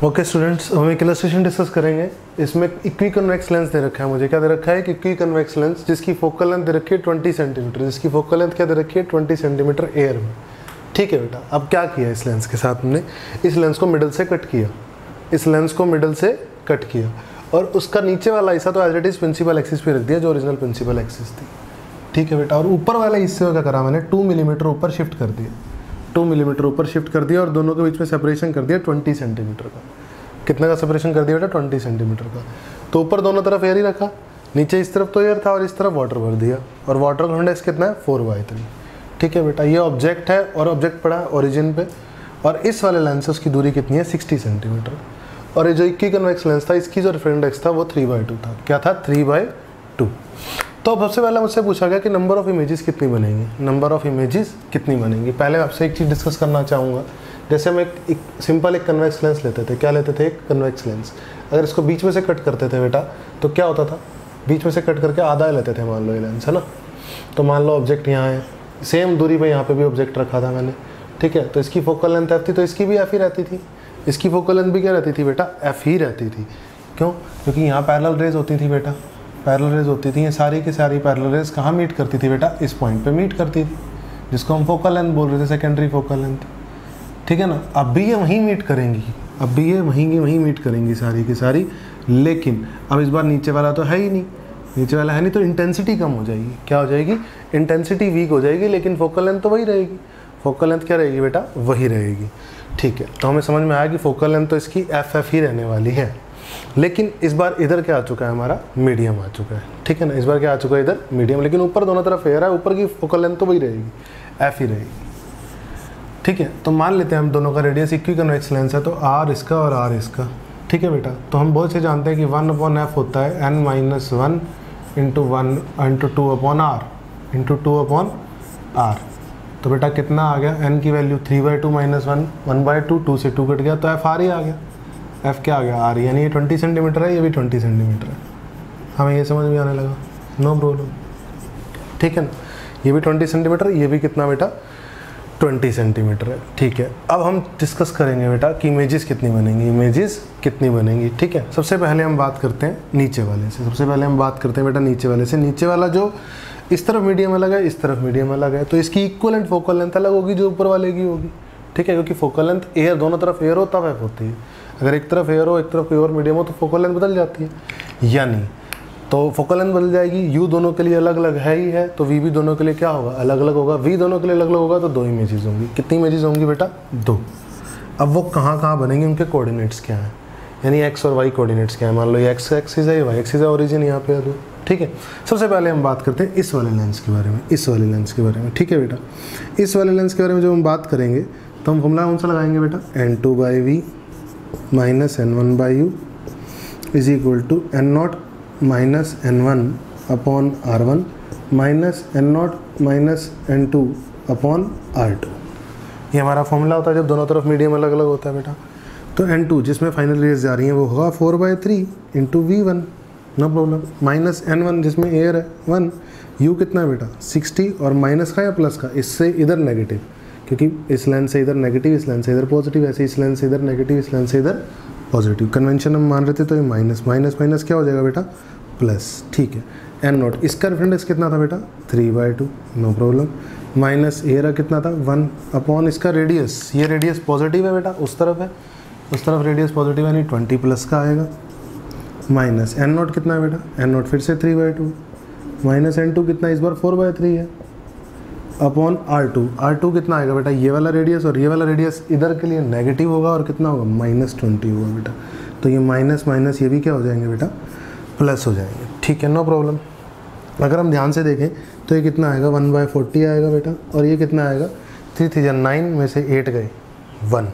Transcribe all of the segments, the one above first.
Okay students, हम एक illustration discuss करेंगे। इसमें इक्वी कन्वेक्स लेंस दे रखा है मुझे। क्या दे रखा है? कि इक्वी कन्वेक्स लेंस जिसकी फोकल लेंथ दे रखी है 20 सेंटीमीटर, जिसकी फोकल लेंथ क्या दे रखी है 20 सेंटीमीटर एयर में। ठीक है बेटा, अब क्या किया इस लेंस के साथ हमने? इस लेंस को मिडल से कट किया, इस लेंस को मिडल से कट किया और उसका नीचे वाला हिस्सा तो as it is principal axis पे रख दिया जो ओरिजिनल प्रिंसिपल एक्सिस थी। ठीक है बेटा, और ऊपर वाले हिस्से में क्या करा मैंने? 2 मिलीमीटर ऊपर शिफ्ट कर दिया, 2 मिलीमीटर ऊपर शिफ्ट कर दिया और दोनों के बीच में सेपरेशन कर दिया 20 सेंटीमीटर का। कितने का सेपरेशन कर दिया बेटा? 20 सेंटीमीटर का। तो ऊपर दोनों तरफ एयर ही रखा, नीचे इस तरफ तो एयर था और इस तरफ वाटर भर दिया, और वाटर का इंडेक्स कितना है? 4/3। ठीक है बेटा, ये ऑब्जेक्ट है और ऑब्जेक्ट पड़ा है ओरिजिन पे, और इस वाले लेंस से उसकी दूरी कितनी है? 60 सेंटीमीटर। और ये जो इक्वी कन्वेक्स लेंस था, इसकी जो रेफरेंस इंडेक्स था वो 3/2 था। क्या था? 3/2। तो अब सबसे पहले मुझसे पूछा गया कि नंबर ऑफ इमेजेस कितनी बनेंगी, नंबर ऑफ इमेजेस कितनी बनेंगी। पहले आपसे एक चीज़ डिस्कस करना चाहूँगा। जैसे हम एक सिंपल एक कन्वेक्स लेंस लेते थे। क्या लेते थे? एक कन्वेक्स लेंस। अगर इसको बीच में से कट करते थे बेटा तो क्या होता था? बीच में से कट करके आधा लेते थे, मान लो ये लेंस है ना। तो मान लो ऑब्जेक्ट यहाँ है, सेम दूरी पे यहाँ पे भी ऑब्जेक्ट रखा था मैंने। ठीक है, तो इसकी फोकल लेंथ एफ थी तो इसकी भी एफ ही रहती थी, इसकी फोकल लेंथ भी क्या रहती थी बेटा? एफ ही रहती थी। क्यों? क्योंकि यहाँ पैरेलल रेज होती थी बेटा, पैरेलल रेज होती थी। ये सारी की सारी पैरेलल रेज कहाँ मीट करती थी बेटा? इस पॉइंट पे मीट करती थी, जिसको हम फोकल लेंथ बोल रहे थे, सेकेंडरी फोकल लेंथ। ठीक है ना। अब भी ये वहीं मीट करेंगी, अब भी ये वहीं मीट करेंगी सारी की सारी। लेकिन अब इस बार नीचे वाला तो है ही नहीं, नीचे वाला है नहीं, तो इंटेंसिटी कम हो जाएगी। क्या हो जाएगी? इंटेंसिटी वीक हो जाएगी, लेकिन फोकल लेंथ तो वही रहेगी। फोकल लेंथ क्या रहेगी बेटा? वही रहेगी। ठीक है, तो हमें समझ में आया कि फोकल लेंथ तो इसकी एफ ही रहने वाली है। लेकिन इस बार इधर क्या आ चुका है? हमारा मीडियम आ चुका है। ठीक है ना, इस बार क्या आ चुका है? इधर मीडियम। लेकिन ऊपर दोनों तरफ एयर है, ऊपर की फोकल लेंथ तो वही रहेगी, एफ ही रहेगी। ठीक है, तो मान लेते हैं हम दोनों का रेडियस इक्वी कन्वेक्स लेंस है, तो आर इसका और आर इसका। ठीक है बेटा, तो हम बहुत से जानते हैं कि 1/f होता है n-1 × 1 × 2/r × 2/r। तो बेटा कितना आ गया? n की वैल्यू 3/2 - 1 1/2, 2 से 2 कट गया तो f r ही आ गया। f क्या आ गया? r, यानी ये 20 सेंटीमीटर है, ये भी 20 सेंटीमीटर है। हमें ये समझ में आने लगा, नो प्रॉब्लम। ठीक है ना, ये भी 20 सेंटीमीटर, ये भी कितना बेटा? 20 सेंटीमीटर है। ठीक है, अब हम डिस्कस करेंगे बेटा कि इमेजेस कितनी बनेंगी, इमेजेस कितनी बनेंगी। ठीक है, सबसे पहले हम बात करते हैं नीचे वाले से। सबसे पहले हम बात करते हैं बेटा नीचे वाले से। नीचे वाला जो इस तरफ मीडियम अलग है, इस तरफ मीडियम अलग है, तो इसकी इक्वलेंट फोकल लेंथ अलग होगी जो ऊपर वाले की होगी। ठीक है, क्योंकि फोकल लेंथ एयर दोनों तरफ एयर हो तब एफ होती है। अगर एक तरफ एयर हो एक तरफ कोई और मीडियम हो तो फोकल लेंथ बदल जाती है। यानी तो फोकल लेंथ बदल जाएगी। यू दोनों के लिए अलग अलग है ही है, तो वी भी दोनों के लिए क्या होगा? अलग अलग होगा। वी दोनों के लिए अलग अलग होगा, तो 2 इमेजेस होंगी। कितनी इमेजेस होंगी बेटा? 2। अब वो कहाँ कहाँ बनेंगे, उनके कोऑर्डिनेट्स क्या हैं, यानी एक्स और वाई कोऑर्डिनेट्स क्या है। मान लो ये एक्स एक्सिस है, ये वाई एक्सिस है, ओरिजिन यहाँ पे है 2। ठीक है, सबसे पहले हम बात करते हैं इस वाले लेंस के बारे में, इस वाले लेंस के बारे में। ठीक है बेटा, इस वाले लेंस के बारे में जब हम बात करेंगे तो हम फॉर्मूला कौन सा लगाएंगे बेटा? n2/v - n1/u is equal to n0 - n1/r1 n0 - n2/r2। ये हमारा फॉर्मूला होता है जब दोनों तरफ मीडियम अलग अलग होता है बेटा। तो n2 जिसमें फाइनल रेज जा रही है वो होगा 4/3 × v1, नो प्रॉब्लम। -n1 जिसमें एयर है 1, u कितना है बेटा? 60, और माइनस का या प्लस का? इससे इधर नेगेटिव, क्योंकि इस लेंस से इधर नेगेटिव, इस लेंस से इधर पॉजिटिव, ऐसे इस लेंस से इधर नेगेटिव, इस लेंस से इधर पॉजिटिव। कन्वेंशन हम मान रहे थे तो ये माइनस माइनस माइनस क्या हो जाएगा बेटा? प्लस। ठीक है, n0 इसका रेफरेंस कितना था बेटा? 3/2, नो प्रॉब्लम। माइनस एयर कितना था? 1 इसका रेडियस, ये रेडियस पॉजिटिव है बेटा, उस तरफ है, उस तरफ रेडियस पॉजिटिव है, यानी 20 प्लस का आएगा। माइनस n0 कितना है बेटा? n0 फिर से 3/2, माइनस n2 कितना? इस बार 4/3 है, अपॉन r2 कितना आएगा बेटा? ये वाला रेडियस, और ये वाला रेडियस इधर के लिए नेगेटिव होगा और कितना होगा? -20 होगा बेटा। तो ये माइनस माइनस ये भी क्या हो जाएंगे बेटा? प्लस हो जाएंगे। ठीक है, नो प्रॉब्लम। अगर हम ध्यान से देखें तो ये कितना आएगा? 1/40 आएगा बेटा, और ये कितना आएगा? 3 3 9 में से 8 गए 1,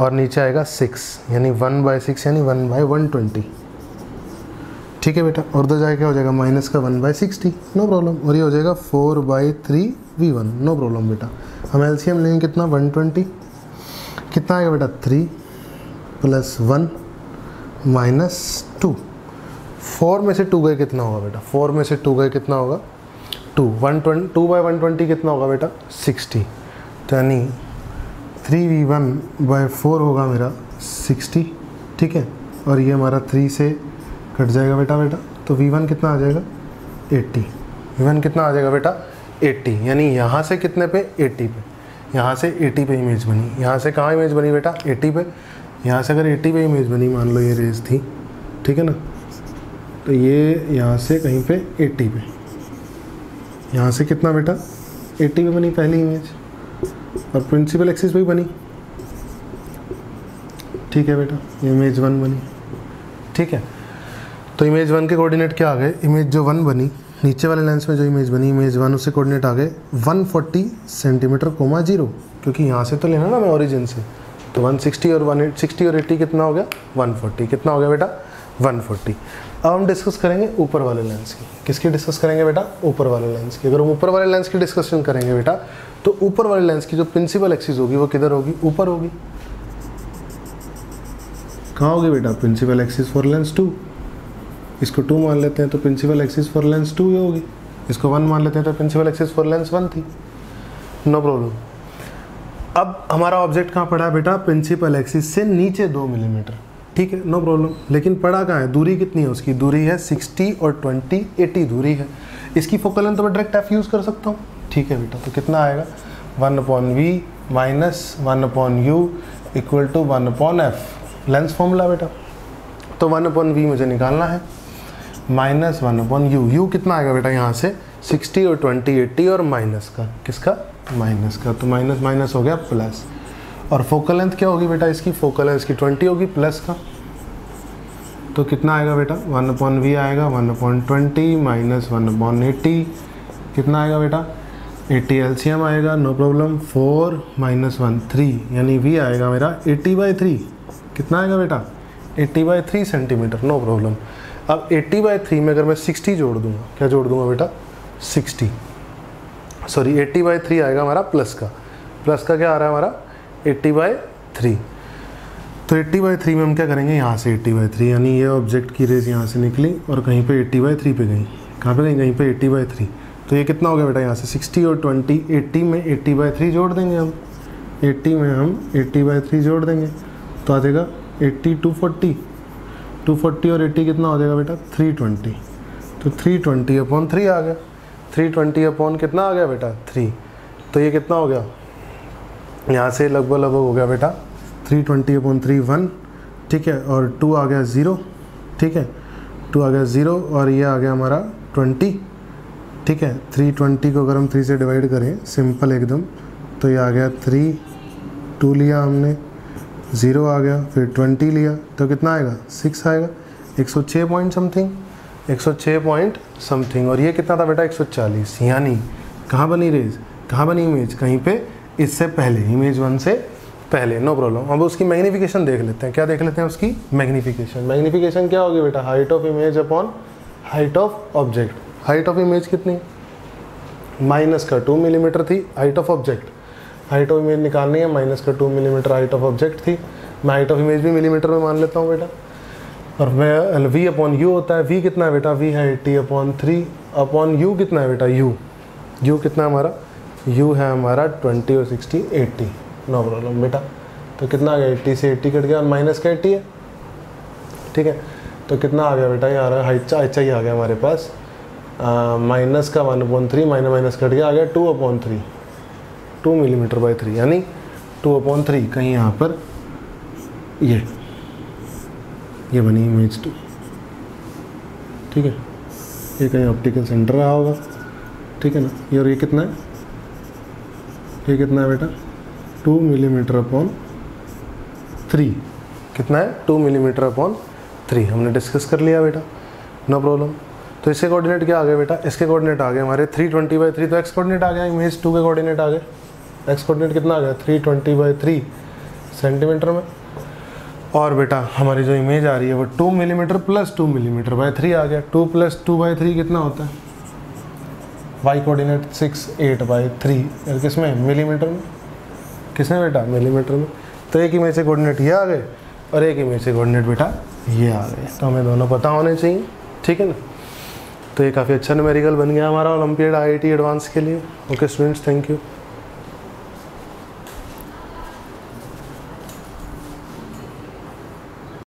और नीचे आएगा 6, यानी 1/6 यानी 1/120। ठीक है बेटा, और उधर जाके क्या हो जाएगा? माइनस का 1/60, नो प्रॉब्लम, और ये हो जाएगा 4/3v1, नो प्रॉब्लम बेटा। हम एलसीएम लेंगे कितना? 120, कितना आएगा बेटा? 3 + 1 - 2। 4 में से 2 गए कितना होगा बेटा? 4 में से 2 गए कितना होगा? 2/120 कितना होगा बेटा? 60। तो यानी 3v1/4 होगा मेरा 60, ठीक है, और ये हमारा 3 से कट जाएगा बेटा। तो V1 कितना आ जाएगा 80। V1 कितना आ जाएगा बेटा 80, यानी यहाँ से कितने पे 80 पे, यहाँ से 80 पे इमेज बनी। यहाँ से कहाँ इमेज बनी बेटा 80 पे। यहाँ से अगर 80 पे इमेज बनी, मान लो ये रेज थी, ठीक है ना, तो ये यहाँ से कहीं पे 80 पे, यहाँ से कितना बेटा 80 पे बनी पहली इमेज, और प्रिंसिपल एक्सिस पे ही बनी। ठीक है बेटा, ये इमेज 1 बनी। ठीक है, तो इमेज 1 के कोऑर्डिनेट क्या आ गए, इमेज जो 1 बनी नीचे वाले लेंस में जो इमेज बनी इमेज 1, उससे कोऑर्डिनेट आ गए 140 सेंटीमीटर, 0, क्योंकि यहाँ से तो लेना ना मैं ओरिजिन से, तो 160 और 160 और 80 कितना हो गया 140। कितना हो गया बेटा 140। अब हम डिस्कस करेंगे ऊपर वाले लेंस की। किसकी डिस्कस करेंगे बेटा ऊपर वाले लेंस की। अगर हम ऊपर वाले लेंस की डिस्कशन करेंगे बेटा, तो ऊपर वाले लेंस की जो प्रिंसिपल एक्सिस होगी वो किधर होगी, ऊपर होगी। कहाँ होगी बेटा प्रिंसिपल एक्सिस फॉर लेंस 2, इसको 2 मान लेते हैं तो प्रिंसिपल एक्सिस फॉर लेंस 2 ये होगी, इसको 1 मान लेते हैं तो प्रिंसिपल एक्सिस फॉर लेंस 1 थी। No problem. अब हमारा ऑब्जेक्ट कहाँ पड़ा है बेटा, प्रिंसिपल एक्सिस से नीचे 2 मिलीमीटर। ठीक है, नो प्रॉब्लम। लेकिन पड़ा कहाँ है, दूरी कितनी है उसकी, दूरी है 60 और 20 80 दूरी है। इसकी फोकल लेंथ तो मैं डायरेक्ट f यूज़ कर सकता हूँ। ठीक है बेटा, तो कितना आएगा 1/v minus 1/u equal to 1/f, lens formula बेटा। तो 1/v मुझे निकालना है, माइनस 1/u। u कितना आएगा बेटा यहाँ से 60 और 20 80 और माइनस का, किसका माइनस का, तो माइनस माइनस हो गया प्लस। और फोकल लेंथ क्या होगी बेटा इसकी, फोकल लेंथ इसकी 20 होगी प्लस का, तो कितना आएगा बेटा 1/v आएगा 1/20 माइनस 1/80, कितना आएगा बेटा 80 एलसीएम आएगा। No problem. 4 माइनस 1 3, यानी v आएगा मेरा 80/3। कितना आएगा बेटा 80/3 सेंटीमीटर। No problem. अब 80/3 में अगर मैं 60 जोड़ दूंगा, क्या जोड़ दूंगा बेटा 60, सॉरी 80/3 आएगा हमारा प्लस का क्या आ रहा है हमारा 80/3। तो 80/3 में हम क्या करेंगे, यहाँ से 80/3, यानी ये ऑब्जेक्ट की रेज यहाँ से निकली और कहीं पे 80/3 पे गई। कहाँ पे गई, कहीं पे 80/3। तो ये कितना हो गया बेटा यहाँ से 60 और 20 80 में 80/3 जोड़ देंगे हम, 80 में हम 80/3 जोड़ देंगे तो आ जाएगा 80 240 और 80 कितना हो जाएगा बेटा 320। तो 320/3 आ गया, 320 अपॉन कितना आ गया बेटा 3। तो ये कितना हो गया, यहाँ से लगभग हो गया बेटा 320/3 1। ठीक है, और 2 आ गया 0। ठीक है, 2 आ गया 0 और ये आ गया हमारा 20। ठीक है, 320 को अगर हम 3 से डिवाइड करें सिंपल एकदम, तो ये आ गया 3, 2 लिया हमने, 0 आ गया, फिर 20 लिया, तो कितना आएगा 6 आएगा, 106 पॉइंट समथिंग, 106 पॉइंट समथिंग। और ये कितना था बेटा 140। यानी कहाँ बनी रेज, कहाँ बनी इमेज, कहीं पे इससे पहले, इमेज 1 से पहले। No problem. अब उसकी मैग्नीफिकेशन देख लेते हैं। क्या देख लेते हैं उसकी मैग्नीफिकेशन। मैग्नीफिकेशन क्या होगी बेटा, height of image upon height of object. Height of image कितनी, माइनस का 2 मिलीमीटर थी height of object. Height of image निकालनी है, माइनस का 2 मिलीमीटर हाइट ऑफ ऑब्जेक्ट थी। मैं हाइट ऑफ इमेज भी मिलीमीटर में मान लेता हूँ बेटा। और मैं v/u होता है, v कितना है बेटा, v है 80/3 अपॉन u कितना है बेटा, u कितना है हमारा, u है हमारा 20 और 60 80। नो प्रॉब्लम बेटा। तो कितना आ गया 80 से 80 कट गया और माइनस का 80 है। ठीक है, तो कितना आ गया बेटा, ये आ रहा है हाइट अच्छा ही आ गया हमारे पास, माइनस का 1/3 माइनस कट गया, आ गया 2/3, 2 मिलीमीटर/3, यानी 2/3 कहीं यहाँ पर ये बनी इमेज 2। ठीक है, ये कहीं ऑप्टिकल सेंटर रहा होगा। ठीक है ना, ये और ये कितना है, ये कितना है बेटा 2 मिलीमीटर/3। कितना है 2 मिलीमीटर/3। हमने डिस्कस कर लिया बेटा, नो प्रॉब्लम। तो इसके कोऑर्डिनेट क्या आ गए बेटा, इसके कोऑर्डिनेट आ गए हमारे 320/3। तो एक्स कोऑर्डिनेट आ गया, इमेज 2 के कोऑर्डिनेट आ गए। एक्स कोऑर्डिनेट कितना आ गया 320/3 सेंटीमीटर में। और बेटा हमारी जो इमेज आ रही है वो 2 मिलीमीटर प्लस 2 मिलीमीटर/3 आ गया। 2 + 2/3 कितना होता है, वाई कोऑर्डिनेट 6 8/3, किसमें मिलीमीटर में, किसमें बेटा मिलीमीटर में। तो एक इमेज से कोऑर्डिनेट ये आ गए और एक इमेज से कोऑर्डिनेट बेटा ये आ गए। तो हमें दोनों पता होने चाहिए। ठीक है ना, तो ये काफ़ी अच्छा न्यूमेरिकल बन गया हमारा ओलंपियाड IIT एडवांस के लिए। Okay students, thank you.